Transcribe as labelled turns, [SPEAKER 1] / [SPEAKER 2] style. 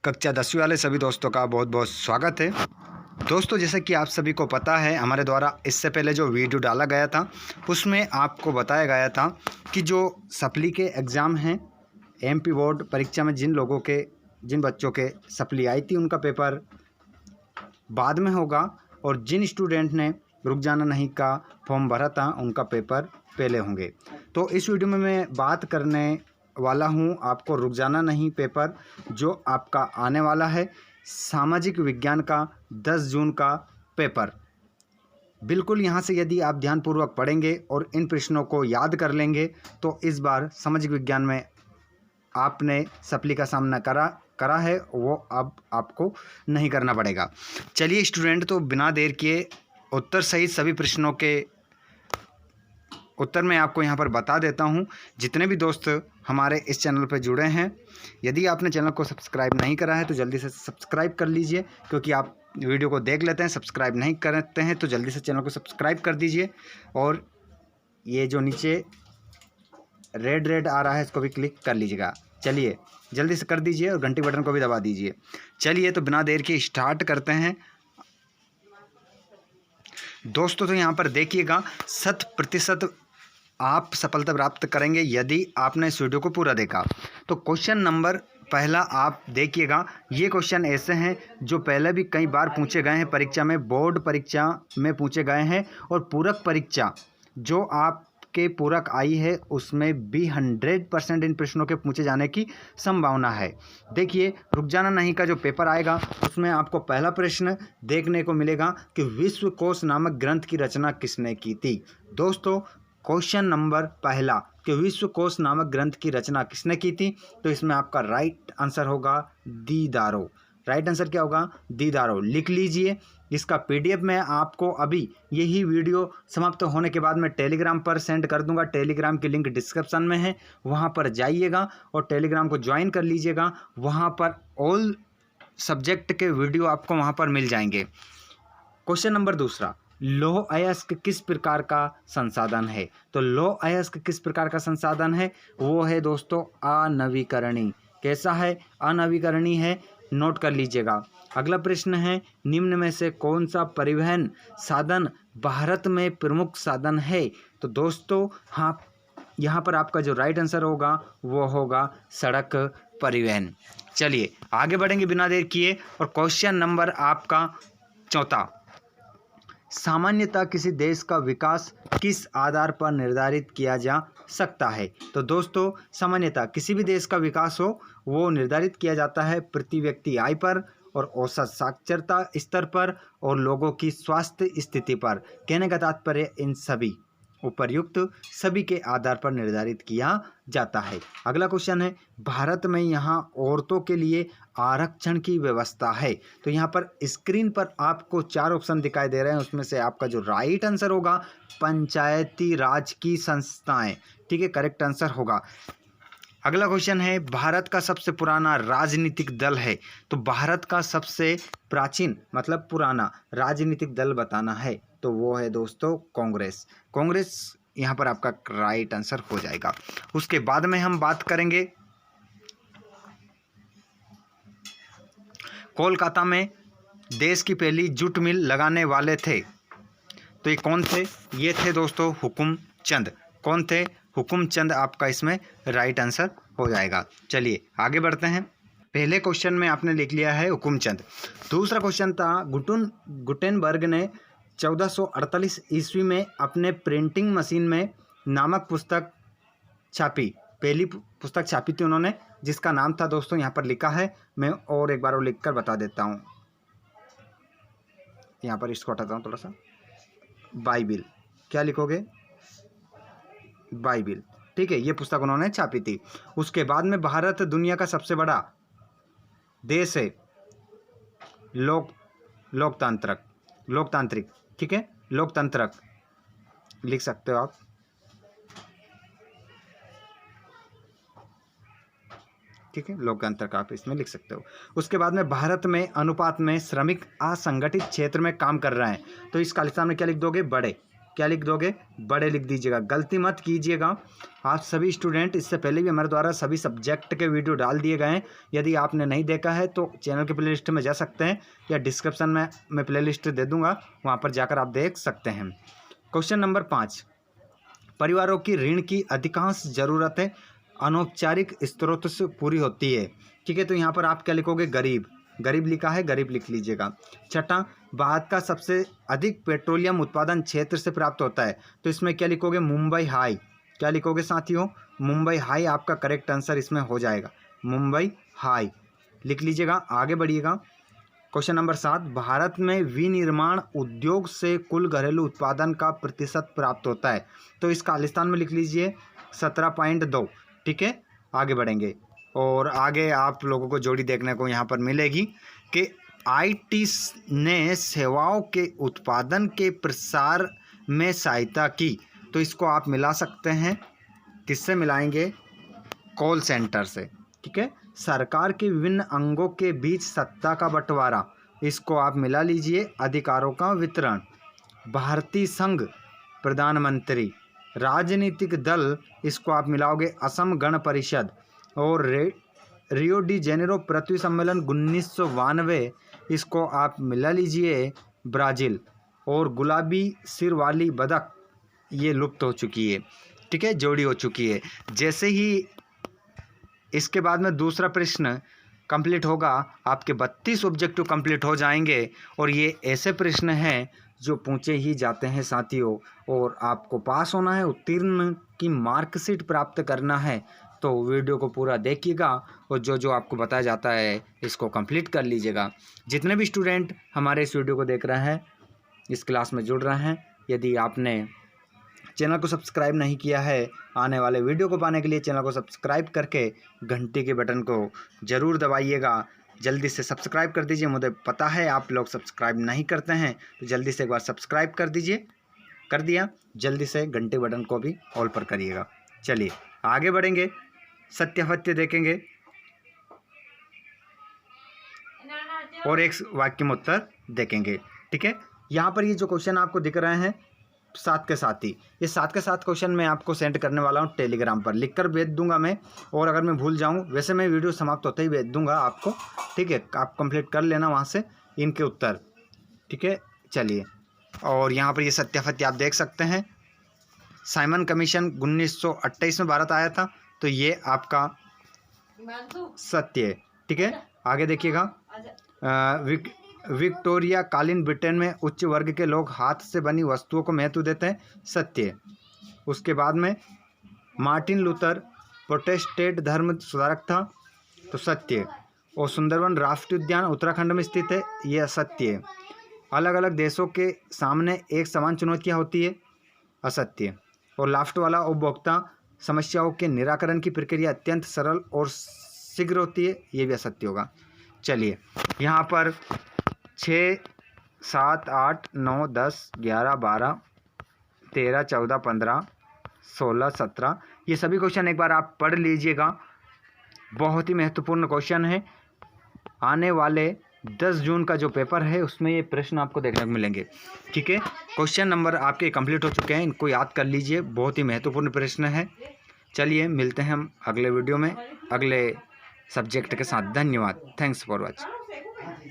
[SPEAKER 1] कक्षा 10वीं वाले सभी दोस्तों का बहुत बहुत स्वागत है। दोस्तों, जैसे कि आप सभी को पता है, हमारे द्वारा इससे पहले जो वीडियो डाला गया था उसमें आपको बताया गया था कि जो सप्ली के एग्ज़ाम हैं, एमपी बोर्ड परीक्षा में जिन बच्चों के सप्ली आई थी उनका पेपर बाद में होगा और जिन स्टूडेंट ने रुक जाना नहीं का फॉर्म भरा था उनका पेपर पहले होंगे। तो इस वीडियो में मैं बात करने वाला हूं आपको रुक जाना नहीं पेपर जो आपका आने वाला है, सामाजिक विज्ञान का 10 जून का पेपर। बिल्कुल यहाँ से यदि आप ध्यानपूर्वक पढ़ेंगे और इन प्रश्नों को याद कर लेंगे तो इस बार सामाजिक विज्ञान में आपने सप्ली का सामना करा है, वो अब आपको नहीं करना पड़ेगा। चलिए स्टूडेंट, तो बिना देर किए उत्तर सहित सभी प्रश्नों के उत्तर मैं आपको यहाँ पर बता देता हूँ। जितने भी दोस्त हमारे इस चैनल पर जुड़े हैं, यदि आपने चैनल को सब्सक्राइब नहीं करा है तो जल्दी से सब्सक्राइब कर लीजिए, क्योंकि आप वीडियो को देख लेते हैं, सब्सक्राइब नहीं करते हैं तो जल्दी से चैनल को सब्सक्राइब कर दीजिए। और ये जो नीचे रेड आ रहा है इसको भी क्लिक कर लीजिएगा। चलिए जल्दी से कर दीजिए और घंटी बटन को भी दबा दीजिए। चलिए तो बिना देर के स्टार्ट करते हैं दोस्तों। तो यहाँ पर देखिएगा, 100% आप सफलता प्राप्त करेंगे यदि आपने इस वीडियो को पूरा देखा। तो क्वेश्चन नंबर पहला आप देखिएगा। ये क्वेश्चन ऐसे हैं जो पहले भी कई बार पूछे गए हैं परीक्षा में, बोर्ड परीक्षा में पूछे गए हैं और पूरक परीक्षा जो आपके पूरक आई है उसमें भी 100% इन प्रश्नों के पूछे जाने की संभावना है। देखिए, रुक जाना नहीं का जो पेपर आएगा उसमें आपको पहला प्रश्न देखने को मिलेगा कि विश्वकोश नामक ग्रंथ की रचना किसने की थी। दोस्तों, क्वेश्चन नंबर पहला कि विश्वकोश नामक ग्रंथ की रचना किसने की थी, तो इसमें आपका राइट आंसर होगा दीदारो। राइट आंसर क्या होगा? दीदारो। लिख लीजिए। इसका पीडीएफ मैं आपको अभी यही वीडियो समाप्त होने के बाद मैं टेलीग्राम पर सेंड कर दूंगा। टेलीग्राम की लिंक डिस्क्रिप्शन में है, वहां पर जाइएगा और टेलीग्राम को ज्वाइन कर लीजिएगा। वहां पर ऑल सब्जेक्ट के वीडियो आपको वहां पर मिल जाएंगे। क्वेश्चन नंबर दूसरा, लौह अयस्क किस प्रकार का संसाधन है? तो लौह अयस्क किस प्रकार का संसाधन है? वो है दोस्तों अनवीकरणीय। कैसा है? अनवीकरणीय है। नोट कर लीजिएगा। अगला प्रश्न है, निम्न में से कौन सा परिवहन साधन भारत में प्रमुख साधन है? तो दोस्तों हाँ, यहाँ पर आपका जो राइट आंसर होगा वो होगा सड़क परिवहन। चलिए आगे बढ़ेंगे बिना देर किए। और क्वेश्चन नंबर आपका चौथा, सामान्यतः किसी देश का विकास किस आधार पर निर्धारित किया जा सकता है? तो दोस्तों सामान्यतः किसी भी देश का विकास हो वो निर्धारित किया जाता है प्रति व्यक्ति आय पर और औसत साक्षरता स्तर पर और लोगों की स्वास्थ्य स्थिति पर। कहने का तात्पर्य इन सभी उपर्युक्त सभी के आधार पर निर्धारित किया जाता है। अगला क्वेश्चन है, भारत में यहाँ औरतों के लिए आरक्षण की व्यवस्था है? तो यहाँ पर स्क्रीन पर आपको 4 ऑप्शन दिखाई दे रहे हैं, उसमें से आपका जो राइट आंसर होगा पंचायती राज की संस्थाएं। ठीक है, करेक्ट आंसर होगा। अगला क्वेश्चन है, भारत का सबसे पुराना राजनीतिक दल है? तो भारत का सबसे प्राचीन मतलब पुराना राजनीतिक दल बताना है तो वो है दोस्तों कांग्रेस। कांग्रेस यहाँ पर आपका राइट आंसर हो जाएगा। उसके बाद में हम बात करेंगे कोलकाता में देश की पहली जूट मिल लगाने वाले थे, तो ये कौन थे? ये थे दोस्तों हुकुमचंद। कौन थे? हुकुमचंद आपका इसमें राइट आंसर हो जाएगा। चलिए आगे बढ़ते हैं। पहले क्वेश्चन में आपने लिख लिया है हुकुमचंद। दूसरा क्वेश्चन था, गुटेनबर्ग ने 1448 ईस्वी में अपने प्रिंटिंग मशीन में नामक पुस्तक छापी। पहली पुस्तक छापी थी उन्होंने, जिसका नाम था दोस्तों यहाँ पर लिखा है, मैं और एक बार वो लिख कर बता देता हूँ। यहाँ पर इसको हटाता हूँ थोड़ा सा। बाइबिल। क्या लिखोगे? बाइबिल। ठीक है, ये पुस्तक उन्होंने छापी थी। उसके बाद में भारत दुनिया का सबसे बड़ा देश है लोकतांत्रिक। ठीक है, लोकतंत्रक लिख सकते हो आप। ठीक है, लोकतंत्र का आप इसमें लिख सकते हो। उसके बाद में भारत में अनुपात में श्रमिक असंगठित क्षेत्र में काम कर रहे हैं, तो इस खालिस्तान में क्या लिख दोगे? बड़े। क्या लिख दोगे, बड़े लिख दीजिएगा। गलती मत कीजिएगा। आप सभी स्टूडेंट, इससे पहले भी हमारे द्वारा सभी सब्जेक्ट के वीडियो डाल दिए गए हैं। यदि आपने नहीं देखा है तो चैनल के प्लेलिस्ट में जा सकते हैं या डिस्क्रिप्शन में मैं प्लेलिस्ट दे दूंगा, वहाँ पर जाकर आप देख सकते हैं। क्वेश्चन नंबर 5, परिवारों की ऋण की अधिकांश ज़रूरतें अनौपचारिक स्रोत से पूरी होती है। ठीक है, तो यहाँ पर आप क्या लिखोगे, गरीब। गरीब लिखा है, गरीब लिख लीजिएगा। छठा, भारत का सबसे अधिक पेट्रोलियम उत्पादन क्षेत्र से प्राप्त होता है, तो इसमें क्या लिखोगे, मुंबई हाई। क्या लिखोगे साथियों, मुंबई हाई आपका करेक्ट आंसर इसमें हो जाएगा, मुंबई हाई लिख लीजिएगा। आगे बढ़िएगा। क्वेश्चन नंबर 7, भारत में विनिर्माण उद्योग से कुल घरेलू उत्पादन का प्रतिशत प्राप्त होता है, तो इस खालिस्तान में लिख लीजिए 17.2। ठीक है, आगे बढ़ेंगे और आगे आप लोगों को जोड़ी देखने को यहाँ पर मिलेगी कि आईटी ने सेवाओं के उत्पादन के प्रसार में सहायता की, तो इसको आप मिला सकते हैं, किससे मिलाएंगे, कॉल सेंटर से। ठीक है, सरकार के विभिन्न अंगों के बीच सत्ता का बंटवारा, इसको आप मिला लीजिए, अधिकारों का वितरण। भारतीय संघ प्रधानमंत्री, राजनीतिक दल, इसको आप मिलाओगे असम गण परिषद। और रियो डी जेनेरो पृथ्वी सम्मेलन 1992, इसको आप मिला लीजिए, ब्राज़ील। और गुलाबी सिर वाली बतख, ये लुप्त हो चुकी है। ठीक है, जोड़ी हो चुकी है। जैसे ही इसके बाद में दूसरा प्रश्न कंप्लीट होगा, आपके 32 ऑब्जेक्टिव कंप्लीट हो जाएंगे। और ये ऐसे प्रश्न हैं जो पूछे ही जाते हैं साथियों, और आपको पास होना है, उत्तीर्ण की मार्कशीट प्राप्त करना है, तो वीडियो को पूरा देखिएगा और जो जो आपको बताया जाता है इसको कंप्लीट कर लीजिएगा। जितने भी स्टूडेंट हमारे इस वीडियो को देख रहे हैं, इस क्लास में जुड़ रहे हैं, यदि आपने चैनल को सब्सक्राइब नहीं किया है, आने वाले वीडियो को पाने के लिए चैनल को सब्सक्राइब करके घंटी के बटन को ज़रूर दबाइएगा। जल्दी से सब्सक्राइब कर दीजिए, मुझे पता है आप लोग सब्सक्राइब नहीं करते हैं, तो जल्दी से एक बार सब्सक्राइब कर दीजिए। कर दिया, जल्दी से घंटे बटन को भी ऑल पर करिएगा। चलिए आगे बढ़ेंगे, सत्यासत्य देखेंगे और एक वाक्य में उत्तर देखेंगे। ठीक है, यहाँ पर ये जो क्वेश्चन आपको दिख रहे हैं साथ के साथ ही, ये साथ के साथ क्वेश्चन मैं आपको सेंड करने वाला हूँ टेलीग्राम पर, लिखकर भेज दूंगा मैं। और अगर मैं भूल जाऊँ, वैसे मैं वीडियो समाप्त होते ही भेज दूंगा आपको। ठीक है, आप कंप्लीट कर लेना वहाँ से इनके उत्तर। ठीक है, चलिए। और यहाँ पर ये सत्यासत्य आप देख सकते हैं। साइमन कमीशन 1928 में भारत आया था, तो ये आपका सत्य है। ठीक है, आगे देखिएगा। विक्टोरिया कालीन ब्रिटेन में उच्च वर्ग के लोग हाथ से बनी वस्तुओं को महत्व देते हैं, सत्य। उसके बाद में मार्टिन लूथर प्रोटेस्टेंट धर्म सुधारक था, तो सत्य। और सुंदरवन राष्ट्रीय उद्यान उत्तराखंड में स्थित है, यह सत्य। अलग अलग देशों के सामने एक समान चुनौतियाँ होती है, असत्य। और लाफ्ट वाला उपभोक्ता समस्याओं के निराकरण की प्रक्रिया अत्यंत सरल और शीघ्र होती है, ये भी असत्य होगा। चलिए, यहाँ पर 6, 7, 8, 9, 10, 11, 12, 13, 14, 15, 16, 17, ये सभी क्वेश्चन एक बार आप पढ़ लीजिएगा। बहुत ही महत्वपूर्ण क्वेश्चन है। आने वाले 10 जून का जो पेपर है उसमें ये प्रश्न आपको देखने को मिलेंगे। ठीक है, क्वेश्चन नंबर आपके कंप्लीट हो चुके हैं, इनको याद कर लीजिए, बहुत ही महत्वपूर्ण प्रश्न है। चलिए मिलते हैं हम अगले वीडियो में अगले सब्जेक्ट के साथ। धन्यवाद, थैंक्स फॉर वॉचिंग।